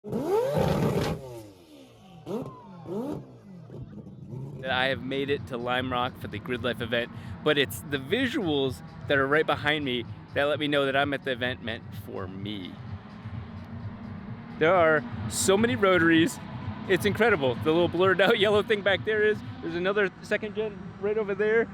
I have made it to Lime Rock for the Grid Life event, but it's the visuals that are right behind me that let me know that I'm at the event meant for me. There are so many rotaries. It's incredible. The little blurred out yellow thing back there's another second gen right over there.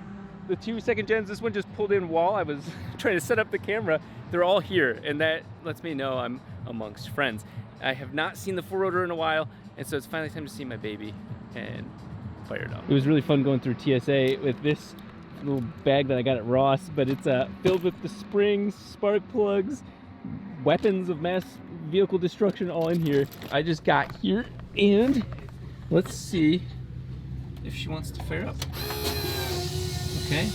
The 2 second gens, this one just pulled in while I was trying to set up the camera. They're all here, and that lets me know I'm amongst friends. I have not seen the 4-rotor in a while, and so it's finally time to see my baby and fire it up. It was really fun going through TSA with this little bag that I got at Ross, but it's filled with the springs, spark plugs, weapons of mass vehicle destruction all in here. I just got here, and let's see if she wants to fire up. Okay.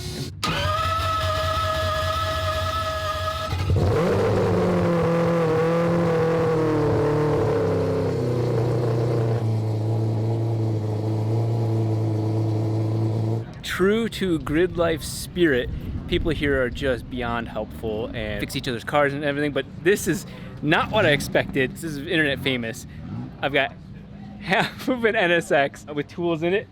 True to Grid Life spirit, people here are just beyond helpful and fix each other's cars and everything, but this is not what I expected. This is internet famous. I've got half of an NSX with tools in it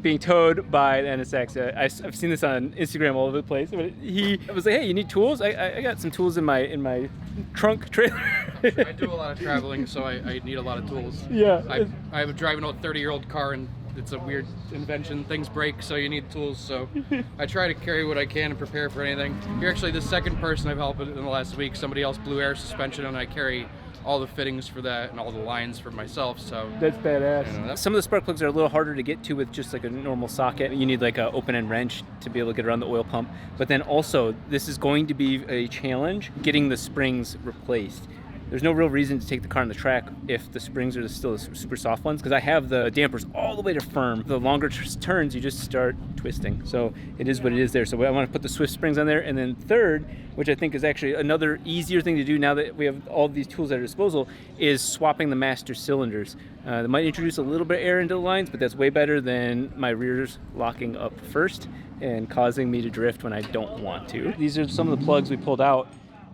being towed by the NSX. I've seen this on Instagram all over the place. But he was like, "Hey, you need tools? I got some tools in my trunk trailer." I do a lot of traveling, so I need a lot of tools. Yeah. I have a driving old 30-year-old car, and it's a weird invention. Things break, so you need tools. So I try to carry what I can and prepare for anything. You're actually the second person I've helped in the last week. Somebody else blew air suspension, and I carry all the fittings for that and all the lines for myself. So that's badass. You know, some of the spark plugs are a little harder to get to with just like a normal socket. You need like an open-end wrench to be able to get around the oil pump. But then also, this is going to be a challenge getting the springs replaced. There's no real reason to take the car on the track if the springs are still the super soft ones, because I have the dampers all the way to firm. The longer turns, you just start twisting. So it is what it is there. So I want to put the Swift springs on there. And then third, which I think is actually another easier thing to do now that we have all these tools at our disposal, is swapping the master cylinders. That might introduce a little bit of air into the lines, but that's way better than my rears locking up first and causing me to drift when I don't want to. These are some of the plugs we pulled out.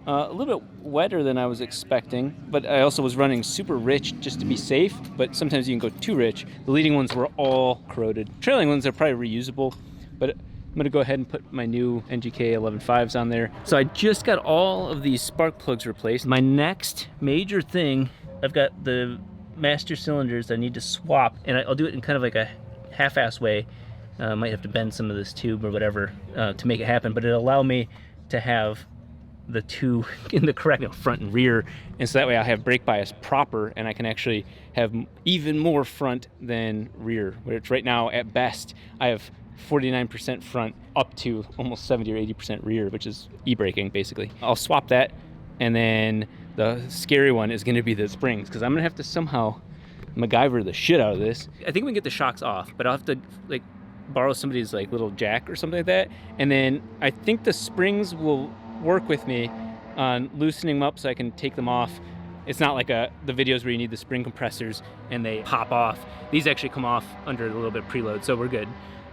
A little bit wetter than I was expecting, but I also was running super rich just to be safe, but sometimes you can go too rich. The leading ones were all corroded. Trailing ones are probably reusable, but I'm gonna go ahead and put my new NGK 11.5s on there. So I just got all of these spark plugs replaced. My next major thing, I've got the master cylinders I need to swap, and I'll do it in kind of like a half-ass way. Might have to bend some of this tube or whatever to make it happen, but it'll allow me to have the two in the correct front and rear, and so that way I'll have brake bias proper and I can actually have even more front than rear, which right now at best I have 49% front up to almost 70 or 80% rear, which is e-braking basically. I'll swap that, and then the scary one is going to be the springs, because I'm going to have to somehow MacGyver the shit out of this. I think we can get the shocks off, but I'll have to like borrow somebody's like little jack or something like that, and then I think the springs will work with me on loosening them up so I can take them off. It's not like the videos where you need the spring compressors and they pop off. These actually come off under a little bit of preload, so we're good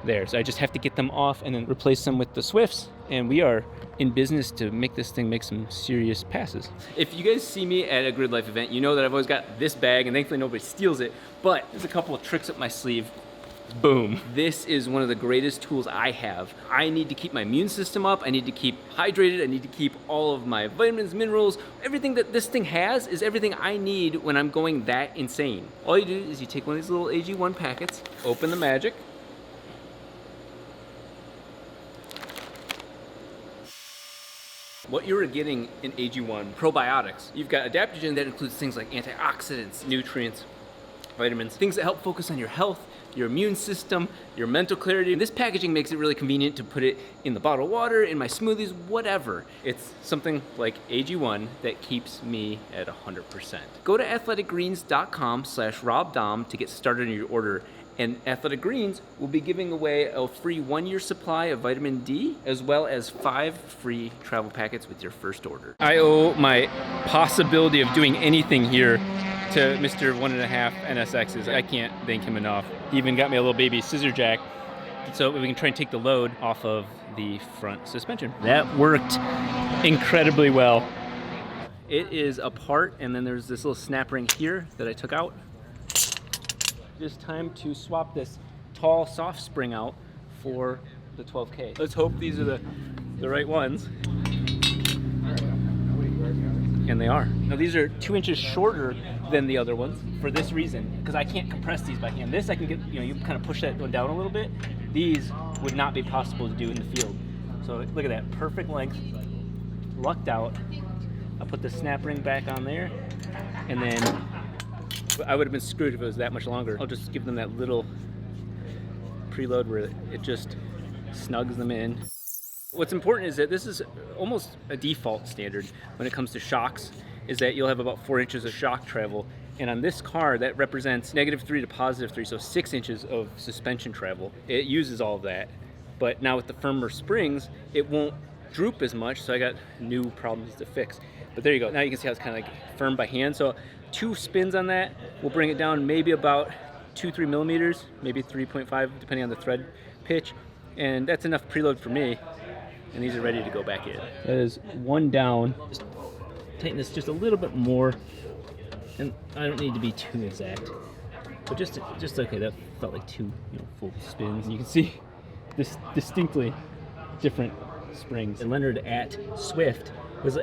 there. So I just have to get them off and then replace them with the Swifts, and we are in business to make this thing make some serious passes. If you guys see me at a Grid Life event, you know that I've always got this bag, and thankfully nobody steals it, but there's a couple of tricks up my sleeve. Boom. This is one of the greatest tools I have. I need to keep my immune system up. I need to keep hydrated. I need to keep all of my vitamins, minerals. Everything that this thing has is everything I need when I'm going that insane. All you do is you take one of these little AG1 packets, open the magic. What you're getting in AG1, probiotics. You've got adaptogen that includes things like antioxidants, nutrients, vitamins, things that help focus on your health, your immune system, your mental clarity. This packaging makes it really convenient to put it in the bottled water, in my smoothies, whatever. It's something like AG1 that keeps me at 100%. Go to athleticgreens.com/RobDahm to get started on your order. And Athletic Greens will be giving away a free 1-year supply of vitamin D, as well as 5 free travel packets with your first order. I owe my possibility of doing anything here to Mr. 1.5 NSXs. I can't thank him enough. He even got me a little baby scissor jack so we can try and take the load off of the front suspension. That worked incredibly well. It is apart, and then there's this little snap ring here that I took out. Just time to swap this tall soft spring out for the 12K. Let's hope these are the right ones. And they are. Now these are 2 inches shorter than the other ones for this reason, because I can't compress these by hand. This I can get, you kind of push that one down a little bit. These would not be possible to do in the field. So look at that, perfect length, lucked out. I'll put the snap ring back on there, and then I would have been screwed if it was that much longer. I'll just give them that little preload where it just snugs them in. What's important is that this is almost a default standard when it comes to shocks, is that you'll have about 4 inches of shock travel. And on this car, that represents -3 to +3, so 6 inches of suspension travel. It uses all of that. But now with the firmer springs, it won't droop as much, so I got new problems to fix. But there you go. Now you can see how it's kind of like firm by hand. So 2 spins on that will bring it down maybe about 2-3 millimeters, maybe 3.5, depending on the thread pitch. And that's enough preload for me. And these are ready to go back in. That is 1 down. Just tighten this just a little bit more. And I don't need to be too exact. But just okay, that felt like 2 full spins. And you can see this distinctly different springs. And Leonard at Swift,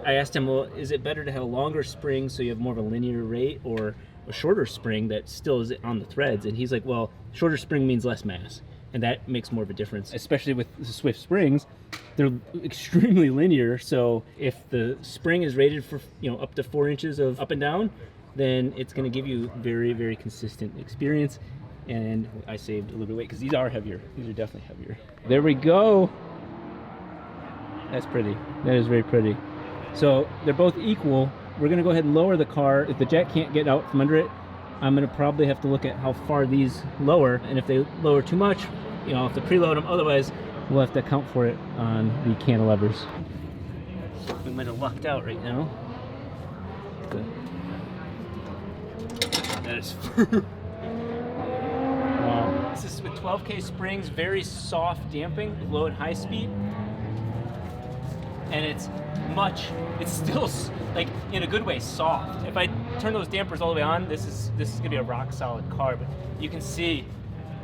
I asked him, well, is it better to have a longer spring so you have more of a linear rate, or a shorter spring that still is on the threads? And he's like, well, shorter spring means less mass, and that makes more of a difference, especially with the Swift springs. They're extremely linear, so if the spring is rated for up to 4 inches of up and down, then it's going to give you very, very consistent experience. And I saved a little bit of weight because these are heavier. These are definitely heavier. There we go. That's pretty. That is very pretty. So they're both equal. We're going to go ahead and lower the car. If the jack can't get out from under it, I'm going to probably have to look at how far these lower. And if they lower too much, I'll have to preload them. Otherwise, we'll have to account for it on the cantilevers. We might have lucked out right now. Good. That is wow. This is with 12K springs, very soft damping, low and high speed. And it's still, like, in a good way, soft. If I turn those dampers all the way on, this is gonna be a rock solid car, but you can see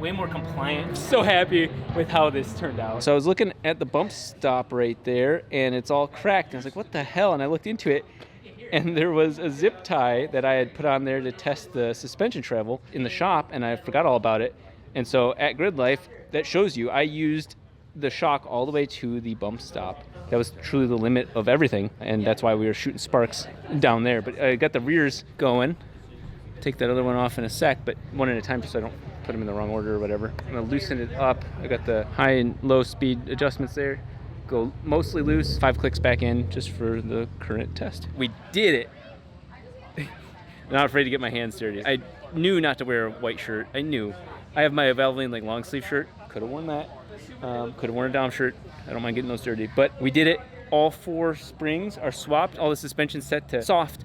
way more compliant. I'm so happy with how this turned out. So I was looking at the bump stop right there, and it's all cracked. And I was like, what the hell? And I looked into it, and there was a zip tie that I had put on there to test the suspension travel in the shop, and I forgot all about it. And so at Grid Life, that shows you I used the shock all the way to the bump stop. That was truly the limit of everything, and that's why we were shooting sparks down there. But I got the rears going. Take that other one off in a sec, but one at a time just so I don't put them in the wrong order or whatever. I'm gonna loosen it up. I got the high and low speed adjustments there. Go mostly loose, 5 clicks back in just for the current test. We did it. I'm not afraid to get my hands dirty. I knew not to wear a white shirt. I knew. I have my Valvoline long sleeve shirt. Could have worn that. Could have worn a Dahm shirt. I don't mind getting those dirty, but we did it. All 4 springs are swapped. All the suspension's set to soft.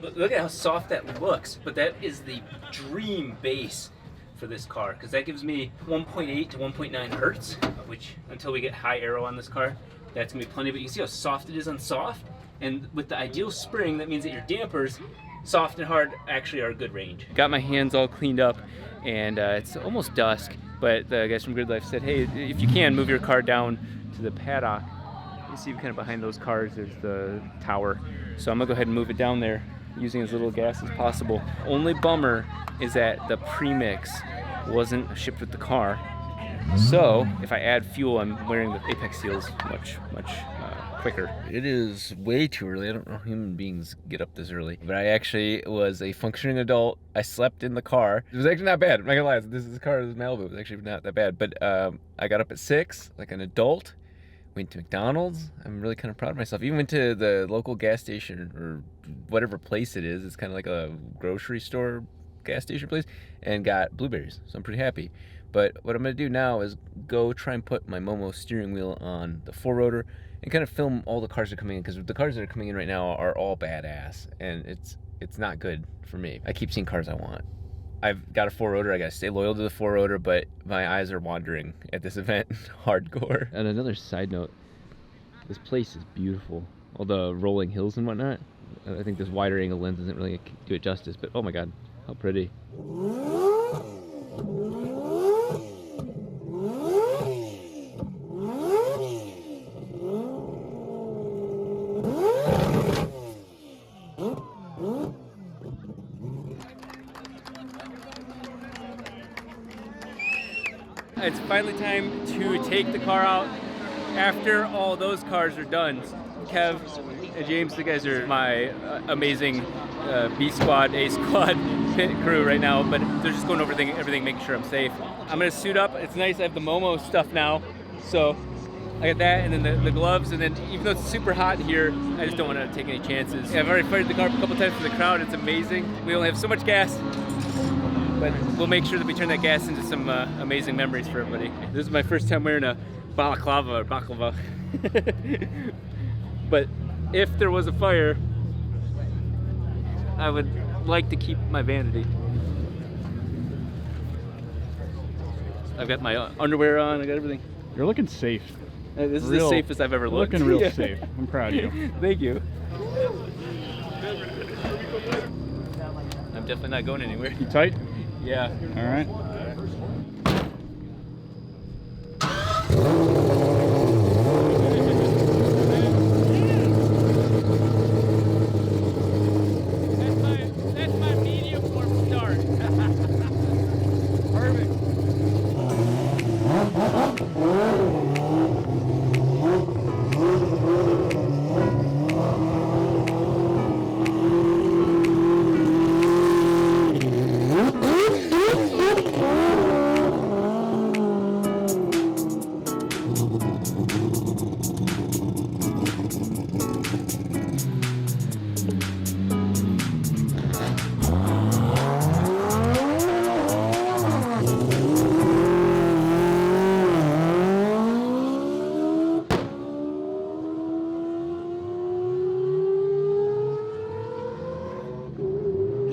Look at how soft that looks, but that is the dream base for this car, because that gives me 1.8 to 1.9 hertz, which until we get high aero on this car, that's gonna be plenty. But you can see how soft it is on soft, and with the ideal spring, that means that your dampers, soft and hard, actually are a good range. Got my hands all cleaned up, and it's almost dusk, but the guys from Grid Life said, hey, if you can, move your car down to the Paddock. You see kind of behind those cars, there's the tower. So I'm gonna go ahead and move it down there, using as little gas as possible. Only bummer is that the premix wasn't shipped with the car. So if I add fuel, I'm wearing the Apex seals much quicker. It is way too early. I don't know how human beings get up this early. But I actually was a functioning adult. I slept in the car. It was actually not bad. I'm not gonna lie. This car is Malibu. It was actually not that bad. But I got up at 6, like an adult. Went to McDonald's. I'm really kind of proud of myself. Even went to the local gas station or whatever place it is. It's kind of like a grocery store gas station place, and got blueberries. So I'm pretty happy. But what I'm gonna do now is go try and put my Momo steering wheel on the 4-rotor and kind of film all the cars that are coming in, because the cars that are coming in right now are all badass, and it's not good for me. I keep seeing cars I want. I've got a 4-rotor. I gotta stay loyal to the 4-rotor, but my eyes are wandering at this event hardcore. And another side note, this place is beautiful. all the rolling hills and whatnot. I think this wider angle lens doesn't really do it justice, but oh my god, how pretty. It's finally time to take the car out after all those cars are done. Kev and James, the guys are my amazing B squad, A squad pit crew right now, but they're just going over everything, making sure I'm safe. I'm gonna suit up. It's nice, I have the Momo stuff now, so I got that, and then the gloves, and then even though it's super hot here, I just don't want to take any chances. I've already fired the car a couple times for the crowd. It's amazing. We only have so much gas, but we'll make sure that we turn that gas into some amazing memories for everybody. This is my first time wearing a baklava. But if there was a fire, I would like to keep my vanity. I've got my underwear on, I got everything. You're looking safe. This is the safest I've ever looked. Looking real safe. I'm proud of you. Thank you. I'm definitely not going anywhere. You tight? Yeah. All right. That's my medium form start. Perfect.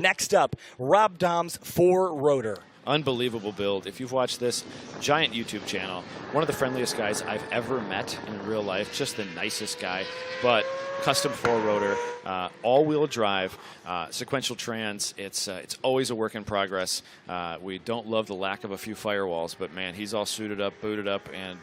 Next up, Rob Dahm's 4 Rotor. Unbelievable build. If you've watched this giant YouTube channel, one of the friendliest guys I've ever met in real life, just the nicest guy, but custom 4-rotor, all-wheel drive, sequential trans. It's always a work in progress. We don't love the lack of a few firewalls, but man, he's all suited up, booted up, and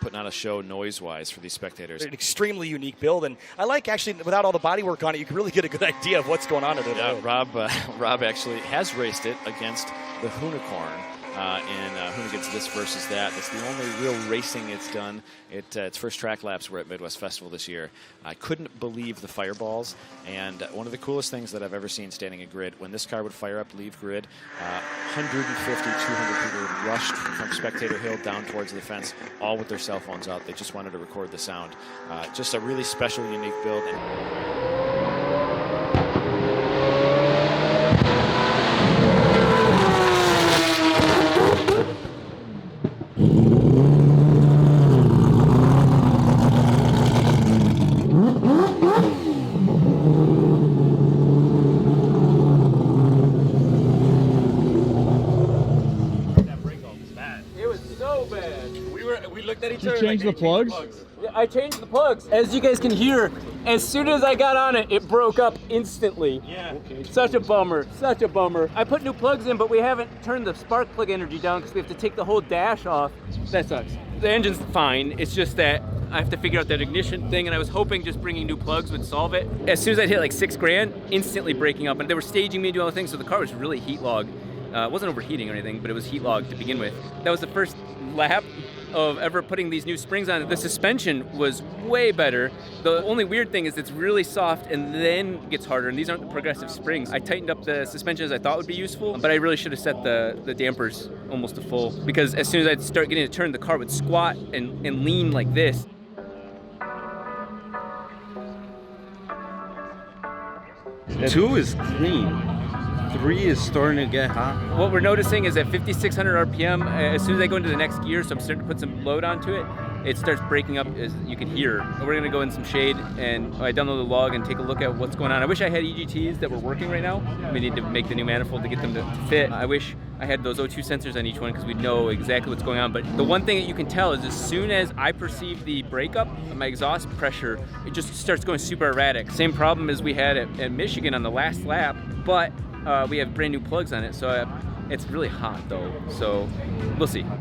putting on a show noise-wise for these spectators. An extremely unique build, and I like actually, without all the bodywork on it, you can really get a good idea of what's going on in it. Yeah, Rob actually has raced it against the Unicorn in Hoonigan's This Versus That. It's the only real racing it's done. Its first track laps were at Midwest Festival this year. I couldn't believe the fireballs, and one of the coolest things that I've ever seen standing a grid, when this car would fire up, leave grid, 150, 200 people rushed from Spectator Hill down towards the fence, all with their cell phones out. They just wanted to record the sound. Just a really special, unique build. Did you change the plugs? Yeah, I changed the plugs. As you guys can hear, as soon as I got on it, it broke up instantly. Yeah. Okay. Such a bummer, such a bummer. I put new plugs in, but we haven't turned the spark plug energy down because we have to take the whole dash off. That sucks. The engine's fine, it's just that I have to figure out that ignition thing, and I was hoping just bringing new plugs would solve it. As soon as I hit like $6,000, instantly breaking up, and they were staging me to do all the things, so the car was really heat logged. It wasn't overheating or anything, but it was heat logged to begin with. That was the first lap of ever putting these new springs on. The suspension was way better. The only weird thing is it's really soft and then gets harder, and these aren't the progressive springs. I tightened up the suspension as I thought would be useful, but I really should have set the dampers almost to full, because as soon as I'd start getting to turn, the car would squat and lean like this. Two is clean. 3 is starting to get hot. What we're noticing is at 5,600 RPM, as soon as I go into the next gear, so I'm starting to put some load onto it, it starts breaking up, as you can hear. We're gonna go in some shade, and I download the log and take a look at what's going on. I wish I had EGTs that were working right now. We need to make the new manifold to get them to fit. I wish I had those O2 sensors on each one because we know exactly what's going on. But the one thing that you can tell is as soon as I perceive the breakup, my exhaust pressure, it just starts going super erratic. Same problem as we had at Michigan on the last lap, but we have brand new plugs on it, so it's really hot though. So we'll see.